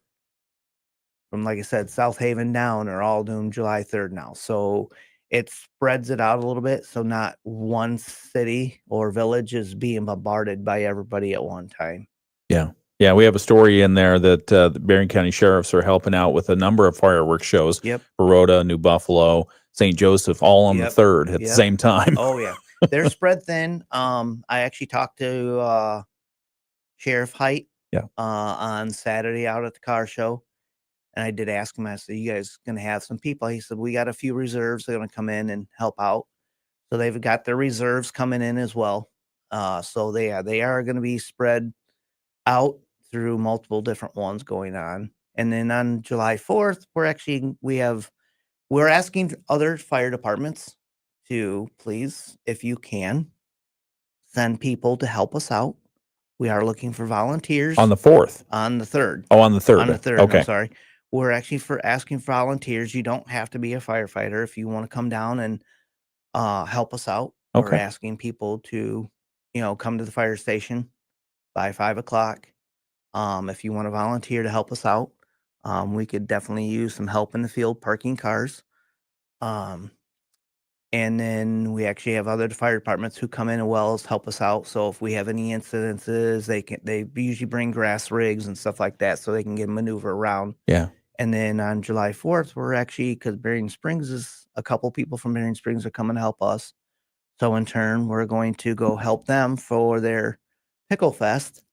from, like I said, South Haven down are all doing July 3rd now. So it spreads it out a little bit. So not one city or village is being bombarded by everybody at one time. Yeah. Yeah, we have a story in there that the Berrien County Sheriffs are helping out with a number of fireworks shows. Yep. Baroda, New Buffalo, St. Joseph, all on the 3rd at the same time. Oh, yeah. They're spread thin. I actually talked to Sheriff Height on Saturday out at the car show. And I did ask him, I said, you guys going to have some people? He said, we got a few reserves. They're going to come in and help out. So they've got their reserves coming in as well. So they are going to be spread out through multiple different ones going on. And then on July 4th, we're asking other fire departments to please, if you can, send people to help us out. We are looking for volunteers. On the 4th? On the 3rd. Oh, on the 3rd. On the 3rd, okay. I'm sorry. We're actually asking for volunteers. You don't have to be a firefighter. If you want to come down and help us out, we're asking people to, come to the fire station by 5 o'clock. If you want to volunteer to help us out, we could definitely use some help in the field parking cars. And then we actually have other fire departments who come in as well as help us out. So if we have any incidences, they usually bring grass rigs and stuff like that so they can get maneuver around. Yeah. And then on July 4th, we're actually, because Berrien Springs is a couple people from Berrien Springs are coming to help us. So in turn, we're going to go help them for their Pickle Fest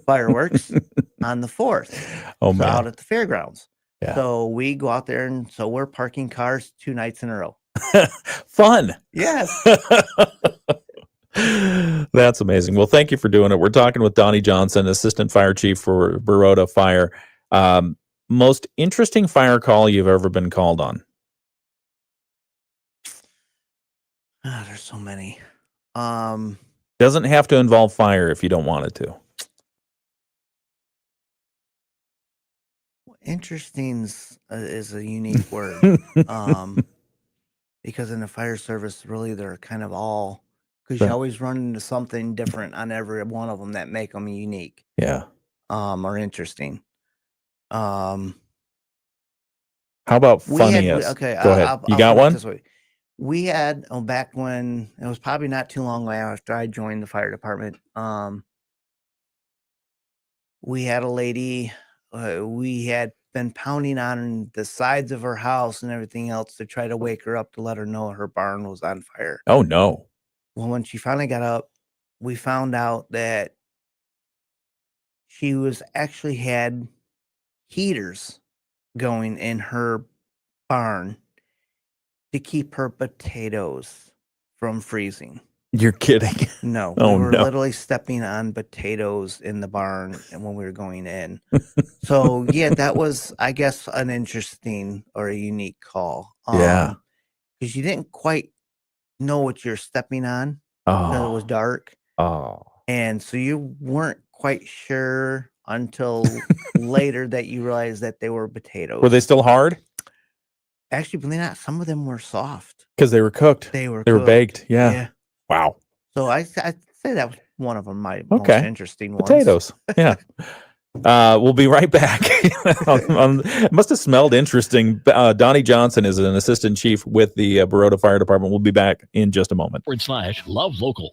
fireworks on the 4th. Oh, man. Out at the fairgrounds. Yeah. So we go out there, and so we're parking cars 2 nights in a row. Fun. Yes. That's amazing. Well, thank you for doing it. We're talking with Donnie Johnson, Assistant Fire Chief for Baroda Fire. Most interesting fire call you've ever been called on? There's so many. Doesn't have to involve fire if you don't want it to. Interesting is a unique word. Because in the fire service, really, they're kind of all, because you always run into something different on every one of them that make them unique. Yeah. Or interesting. How about funniest? Go ahead. You got one? We had, back when, it was probably not too long after I joined the fire department, we had a lady, we had been pounding on the sides of her house and everything else to try to wake her up to let her know her barn was on fire. Oh, no. Well, when she finally got up, we found out that she was actually had heaters going in her barn to keep her potatoes from freezing. You're kidding. No, Oh, we were no. literally stepping on potatoes in the barn and when we were going in. So yeah, that was, I guess, an interesting or a unique call. Yeah. Because you didn't quite know what you're stepping on because it was Oh. dark. Oh. And so you weren't quite sure until later that you realized that they were potatoes. Were they still hard? Actually, believe it or not, some of them were soft. Because they were cooked. They were They were cooked. baked. Yeah. Yeah. Wow. So I'd say that was one of them, my most Okay. interesting ones. Potatoes. Yeah. We'll be right back. It must have smelled interesting. Donnie Johnson is an assistant chief with the Baroda Fire Department. We'll be back in just a moment. /love local.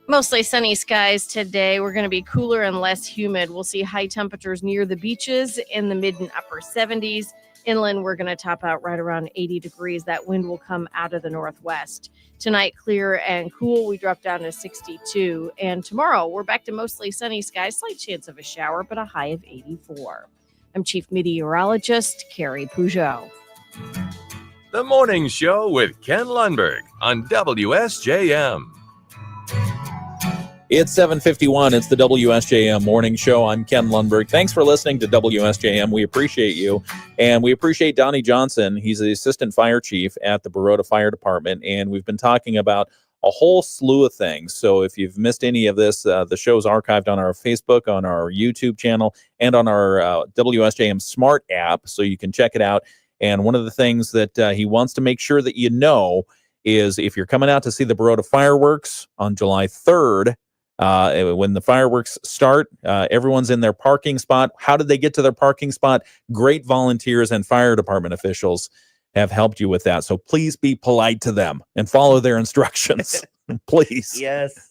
Mostly sunny skies today. We're going to be cooler and less humid. We'll see high temperatures near the beaches in the mid and upper 70s. Inland, we're going to top out right around 80 degrees. That wind will come out of the northwest. Tonight, clear and cool. We drop down to 62. And tomorrow, we're back to mostly sunny skies. Slight chance of a shower, but a high of 84. I'm Chief Meteorologist Carrie Peugeot. The Morning Show with Ken Lundberg on WSJM. It's 7:51. It's the WSJM Morning Show. I'm Ken Lundberg. Thanks for listening to WSJM. We appreciate you. And we appreciate Donnie Johnson. He's the assistant fire chief at the Baroda Fire Department. And we've been talking about a whole slew of things. So if you've missed any of this, the show's archived on our Facebook, on our YouTube channel, and on our WSJM Smart app. So you can check it out. And one of the things that he wants to make sure that you know is if you're coming out to see the Baroda fireworks on July 3rd, when the fireworks start, everyone's in their parking spot. How did they get to their parking spot? Great volunteers and fire department officials have helped you with that. So please be polite to them and follow their instructions. Please. Yes.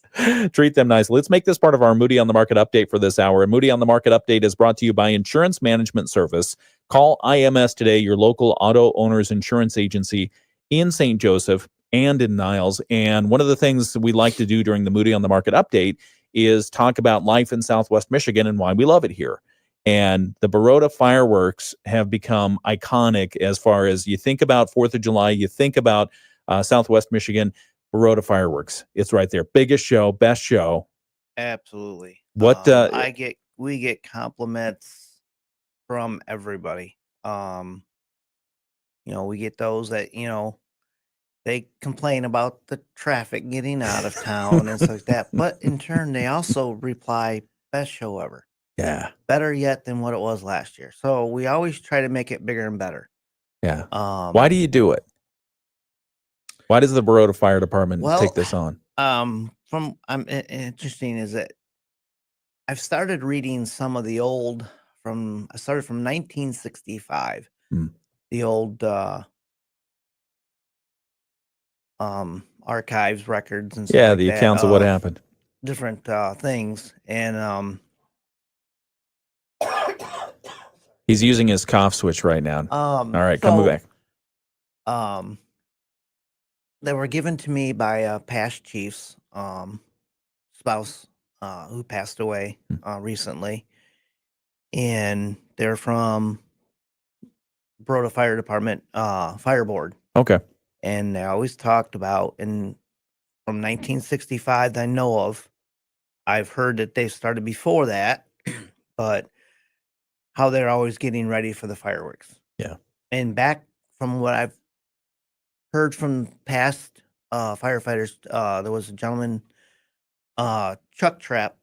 Treat them nice. Let's make this part of our Moody on the Market update for this hour. And Moody on the Market update is brought to you by Insurance Management Service. Call IMS today, your local auto owners insurance agency in St. Joseph and in Niles. And one of the things we like to do during the Moody on the Market update is talk about life in Southwest Michigan and why we love it here. And the Baroda fireworks have become iconic as far as you think about 4th of July, you think about Southwest Michigan, Baroda fireworks. It's right there. Biggest show, best show. Absolutely. What we get compliments from everybody. We get those that, they complain about the traffic getting out of town and stuff like that. But in turn, they also reply, best show ever. Yeah. Better yet than what it was last year. So we always try to make it bigger and better. Yeah. Why do you do it? Why does the Baroda Fire Department take this on? Interesting is that I've started reading some of the old I started from 1965. The old archives, records, and stuff like the that, accounts of what happened. Different things, and he's using his cough switch right now. All right, come back. They were given to me by a past chief's spouse who passed away recently, and they're from Baroda Fire Department Fire Board. Okay. And they always talked about, and from 1965 that I know of, I've heard that they started before that, but how they're always getting ready for the fireworks. Yeah. And back from what I've heard from past firefighters, there was a gentleman, Chuck Trapp,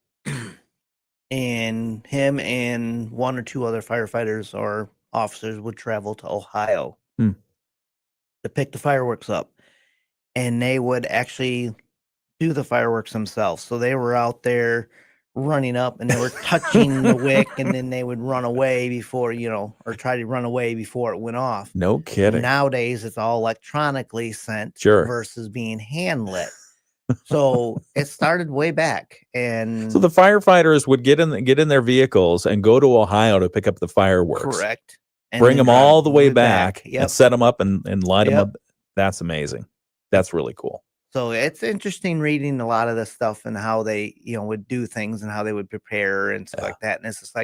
and him and one or two other firefighters or officers would travel to Ohio to pick the fireworks up, and they would actually do the fireworks themselves. So they were out there running up and they were touching the wick, and then they would run away before, or try to run away before it went off. No kidding. Nowadays it's all electronically sent versus being hand lit. So it started way back, and so the firefighters would get in their vehicles and go to Ohio to pick up the fireworks. Correct. And bring them all the way back Yep. and set them up and light them up. That's amazing. That's really cool. So it's interesting reading a lot of this stuff and how they, would do things and how they would prepare and stuff like that. And it's just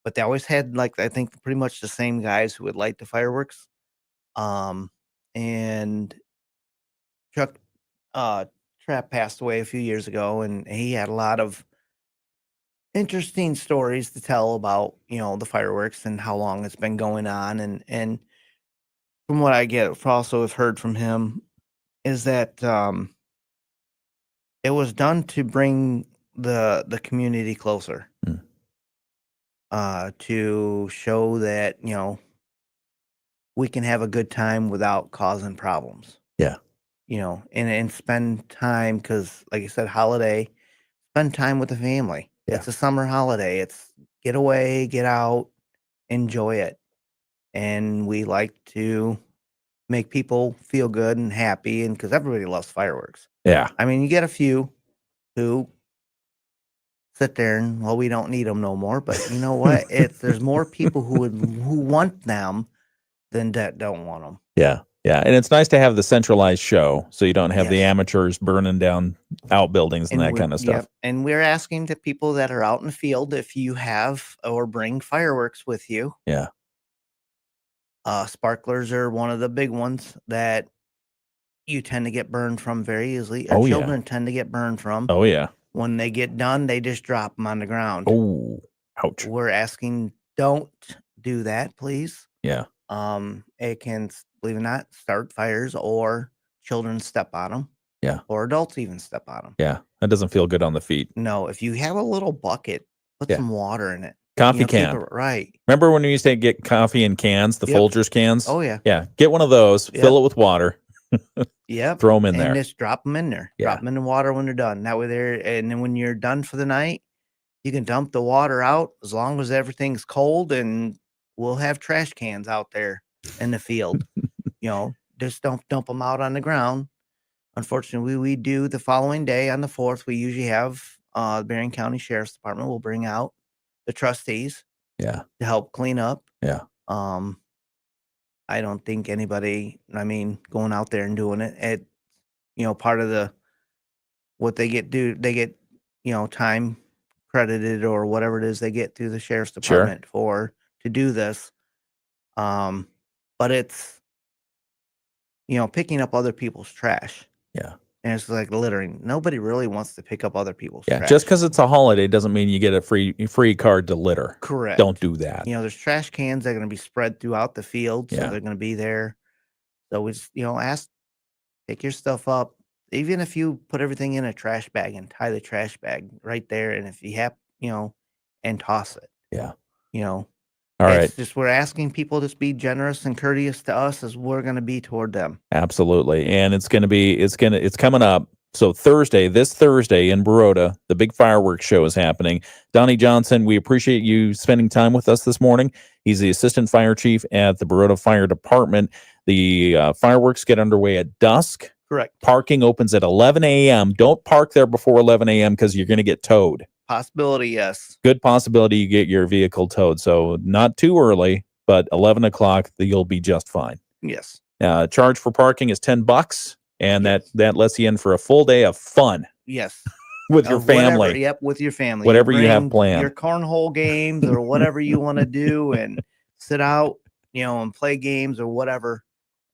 but they always had I think pretty much the same guys who would light the fireworks. And Chuck Trapp passed away a few years ago, and he had a lot of interesting stories to tell about, the fireworks and how long it's been going on. And from what I also have heard from him, is that it was done to bring the community closer, to show that, we can have a good time without causing problems. Yeah. And spend time, because like I said, holiday, spend time with the family. Yeah. It's a summer holiday. It's get away, get out, enjoy it. And we like to make people feel good and happy, and because everybody loves fireworks. Yeah. I mean, you get a few who sit there and, well, we don't need them no more. But you know what? There's more people who want them than that don't want them. Yeah. Yeah. And it's nice to have the centralized show so you don't have the amateurs burning down outbuildings and that kind of stuff. Yep. And we're asking the people that are out in the field, if you have or bring fireworks with you. Yeah. Sparklers are one of the big ones that you tend to get burned from very easily. Our children tend to get burned from. Oh, yeah. When they get done, they just drop them on the ground. Oh, ouch. We're asking, don't do that, please. Yeah. It can, believe it or not, start fires, or children step on them. Yeah. Or adults even step on them. Yeah. That doesn't feel good on the feet. No, if you have a little bucket, put some water in it. Coffee can. Right. Remember when we used to get coffee in cans, the Folgers cans? Oh, yeah. Yeah. Get one of those, fill it with water. Yep. Throw them in there. And just drop them in there. Yeah. Drop them in the water when they're done. That way and then when you're done for the night, you can dump the water out as long as everything's cold, and we'll have trash cans out there in the field. Just don't dump them out on the ground. Unfortunately, we do the following day on the 4th. We usually have the Berrien County Sheriff's Department will bring out the trustees. Yeah. To help clean up. Yeah. I don't think anybody, going out there and doing it, part of what they get time credited or whatever it is they get through the Sheriff's Department to do this. But it's, picking up other people's trash. Yeah. And it's like littering. Nobody really wants to pick up other people's trash. Just because it's a holiday doesn't mean you get a free card to litter. Correct. Don't do that. There's trash cans that are going to be spread throughout the field, so they're going to be there. So we just, pick your stuff up. Even if you put everything in a trash bag and tie the trash bag right there, and if you have, and toss it. Yeah. All right. It's just we're asking people to be generous and courteous to us as we're going to be toward them. Absolutely. And it's coming up. So this Thursday in Baroda, the big fireworks show is happening. Donnie Johnson, we appreciate you spending time with us this morning. He's the assistant fire chief at the Baroda Fire Department. The fireworks get underway at dusk. Correct. Parking opens at 11 a.m. Don't park there before 11 a.m. because you're going to get towed. Possibility, yes. Good possibility you get your vehicle towed. So not too early, but 11 o'clock, you'll be just fine. Yes. Charge for parking is $10, and that lets you in for a full day of fun. Yes. With your family. Whatever, with your family. Whatever you have planned. Your cornhole games or whatever you want to do, and sit out, and play games or whatever,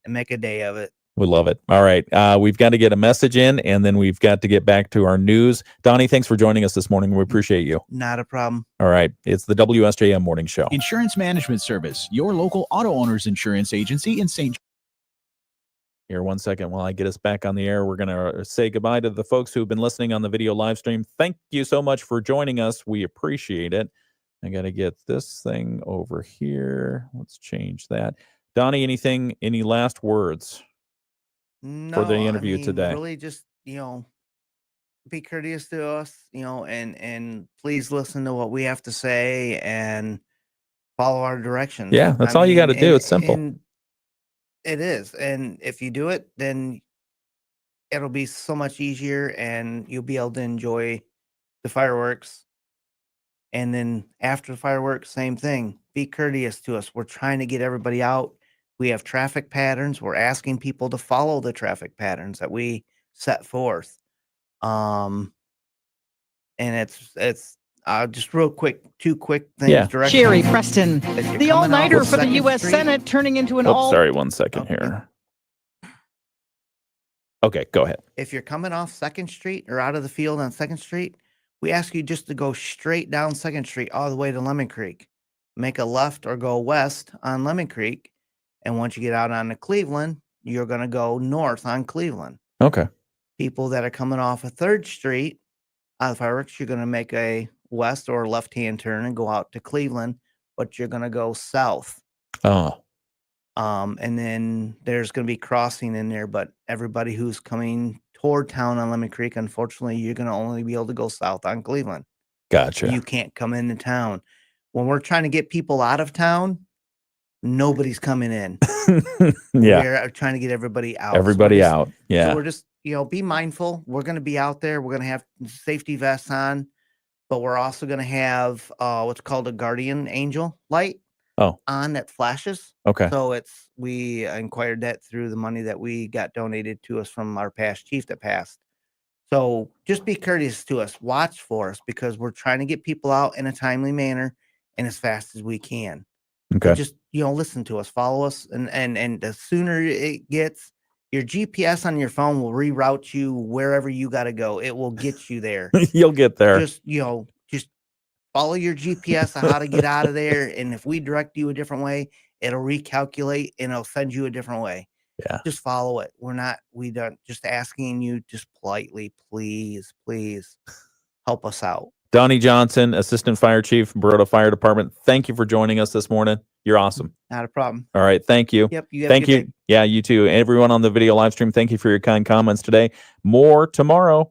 and make a day of it. We love it. All right. We've got to get a message in, and then we've got to get back to our news. Donnie, thanks for joining us this morning. We appreciate you. Not a problem. All right. It's the WSJM Morning Show. Insurance Management Service, your local auto owners insurance agency in St. Here, 1 second while I get us back on the air. We're going to say goodbye to the folks who've been listening on the video live stream. Thank you so much for joining us. We appreciate it. I got to get this thing over here. Let's change that. Donnie, any last words? No, for the interview today? Really just, be courteous to us, and please listen to what we have to say and follow our directions. Yeah, that's all you got to do. It's simple. And it is. And if you do it, then it'll be so much easier, and you'll be able to enjoy the fireworks. And then after the fireworks, same thing. Be courteous to us. We're trying to get everybody out. We have traffic patterns. We're asking people to follow the traffic patterns that we set forth. And it's just real quick, 2 quick things. Yeah. Sherry Preston, the all-nighter for the U.S. Senate turning into an all. Sorry, 1 second here. Okay, go ahead. If you're coming off 2nd Street or out of the field on 2nd Street, we ask you just to go straight down 2nd Street all the way to Lemon Creek. Make a left or go west on Lemon Creek. And once you get out onto Cleveland, you're going to go north on Cleveland. Okay. People that are coming off of 3rd Street out of fireworks, you're going to make a west or left-hand turn and go out to Cleveland, but you're going to go south. Oh. And then there's going to be crossing in there, but everybody who's coming toward town on Lemon Creek, unfortunately, you're going to only be able to go south on Cleveland. Gotcha. You can't come into town. When we're trying to get people out of town, nobody's coming in. Yeah. We're trying to get everybody out. Everybody out. Yeah. So we're just, be mindful. We're going to be out there. We're going to have safety vests on, but we're also going to have what's called a guardian angel light on that flashes. Okay. So we inquired that through the money that we got donated to us from our past chief that passed. So just be courteous to us. Watch for us because we're trying to get people out in a timely manner and as fast as we can. Okay. So just, listen to us, follow us. And the sooner it gets, your GPS on your phone will reroute you wherever you got to go. It will get you there. You'll get there. Just follow your GPS on how to get out of there. And if we direct you a different way, it'll recalculate and it'll send you a different way. Yeah. Just follow it. We don't just asking you just politely, please help us out. Donnie Johnson, Assistant Fire Chief, Baroda Fire Department. Thank you for joining us this morning. You're awesome. Not a problem. All right. Thank you. Yep. You have thank a good you. day. Yeah, you too. Everyone on the video live stream, thank you for your kind comments today. More tomorrow.